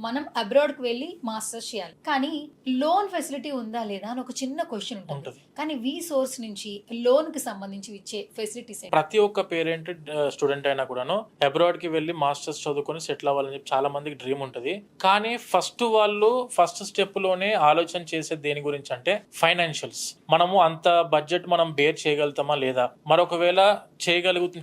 మనం అబ్రాడ్‌కి వెళ్లి మాస్టర్స్ చేయాలి. కానీ లోన్ ఫెసిలిటీ ఉందా లేదా అని ఒక చిన్న క్వెషన్ ఉంటది. ఉంటది. కానీ సోర్స్ నుంచి లోన్‌కి సంబంధించి ఇచ్చే ఫెసిలిటీస్ ఏంటి? ప్రతి ఒక్క పేరెంట్ స్టూడెంట్ అయినా కూడాను అబ్రాడ్‌కి వెళ్లి మాస్టర్స్ చదువుకొని సెటిల్ అవ్వాలని చెప్పి చాలా మందికి డ్రీమ్ ఉంటది. కానీ వాళ్ళు ఫస్ట్ స్టెప్‌లోనే ఆలోచన చేసేది దేని గురించి అంటే ఫైనాన్షియల్స్. మనము అంత బడ్జెట్ మనం బేర్ చేయగలుగుతామా లేదా? మరొకవేళ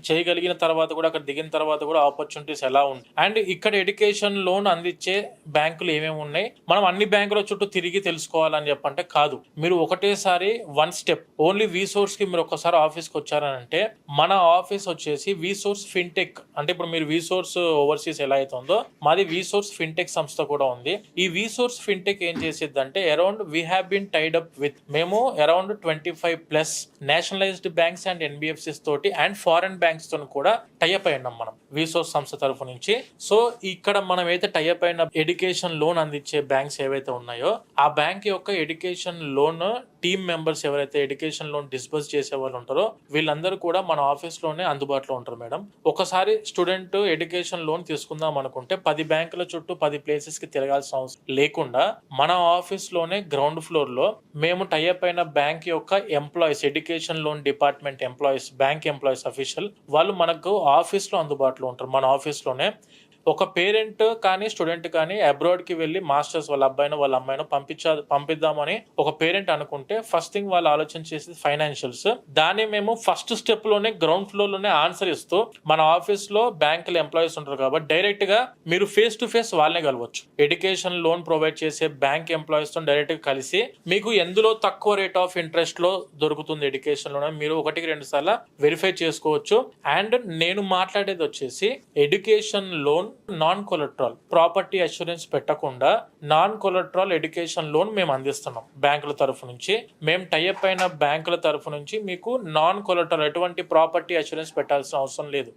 చేయగలిగిన తర్వాత కూడా అక్కడ దిగిన తర్వాత కూడా ఆపర్చునిటీస్ ఎలా ఉంది? అండ్ ఇక్కడ ఎడ్యుకేషన్ లోన్ అందించే బ్యాంకులు ఏమేమి ఉన్నాయి? మనం అన్ని బ్యాంకుల చుట్టూ తిరిగి తెలుసుకోవాలని చెప్పంటే కాదు. మీరు ఒకటేసారి వన్ స్టెప్ ఓన్లీ సోర్స్ కి మీరు ఒకసారి ఆఫీస్కి వచ్చారనంటే మన ఆఫీస్ వచ్చేసి సోర్స్ ఫిన్టెక్, అంటే ఇప్పుడు మీరు సోర్స్ ఓవర్సీస్ ఎలా అయితే ఉందో మాది సోర్స్ ఫిన్టెక్ సంస్థ కూడా ఉంది. ఈ సోర్స్ ఫిన్టెక్ ఏం చేసేది అంటే around we have been tied up with మేము around 25+ nationalised banks and NBFCs తోటి అండ్ ఫారెన్ బ్యాంక్స్ తో కూడా టైఅప్ అయి ఉన్నాం మనం సోర్స్ సంస్థ తరఫు నుంచి. సో ఇక్కడ మనం అయితే టైఅప్ అయిన ఎడ్యుకేషన్ లోన్ అందించే బ్యాంక్స్ ఏవైతే ఉన్నాయో ఆ బ్యాంక్ యొక్క ఎడ్యుకేషన్ లోన్ టీమ్ మెంబర్స్ ఎవరైతే ఎడ్యుకేషన్ లోన్ డిస్బర్స్ చేసే వాళ్ళు ఉంటారో వీళ్ళందరూ కూడా మన ఆఫీస్ లోనే అందుబాటులో ఉంటారు మేడం. ఒకసారి స్టూడెంట్ ఎడ్యుకేషన్ లోన్ తీసుకుందాం అనుకుంటే 10 బ్యాంకుల చుట్టూ 10 ప్లేసెస్ కి తిరగాల్సిన అవసరం లేకుండా మన ఆఫీస్ లోనే గ్రౌండ్ ఫ్లోర్ లో మేము టైఅప్ అయిన బ్యాంక్ యొక్క employees, education loan department employees, bank employees official వాళ్ళు మనకు ఆఫీస్ లో అందుబాటులో ఉంటారు. మన ఆఫీస్ లోనే ఒక పేరెంట్ కానీ స్టూడెంట్ కానీ అబ్రాడ్కి వెళ్ళి మాస్టర్స్ వాళ్ళ అబ్బాయినో వాళ్ళ అమ్మాయినో పంపిద్దామని ఒక పేరెంట్ అనుకుంటే ఫస్ట్ థింగ్ వాళ్ళు ఆలోచన చేసేది ఫైనాన్షియల్స్. దాన్ని మేము ఫస్ట్ స్టెప్ లోనే గ్రౌండ్ ఫ్లోర్ లోనే ఆన్సర్ ఇస్తూ మన ఆఫీస్ లో బ్యాంకుల ఎంప్లాయీస్ ఉంటారు కాబట్టి డైరెక్ట్ గా మీరు ఫేస్ టు ఫేస్ వాళ్ళనే కలవచ్చు. ఎడ్యుకేషన్ లోన్ ప్రొవైడ్ చేసే బ్యాంక్ ఎంప్లాయీస్ తో డైరెక్ట్ గా కలిసి మీకు ఎందులో తక్కువ రేట్ ఆఫ్ ఇంట్రెస్ట్ లో దొరుకుతుంది ఎడ్యుకేషన్ లోన్ మీరు 1-2 సార్లు వెరిఫై చేసుకోవచ్చు. అండ్ నేను మాట్లాడేది వచ్చేసి education loan non collateral property assurance పెట్టకుండా నాన్ కొలెట్రల్ ఎడ్యుకేషన్ లోన్ మేము అందిస్తున్నాం బ్యాంకుల తరఫు నుంచి. మేము టైఅప్ అయిన బ్యాంకుల తరఫు నుంచి మీకు నాన్ కొలెట్రల్ ఎటువంటి ప్రాపర్టీ అష్యూరెన్స్ పెట్టాల్సిన అవసరం లేదు.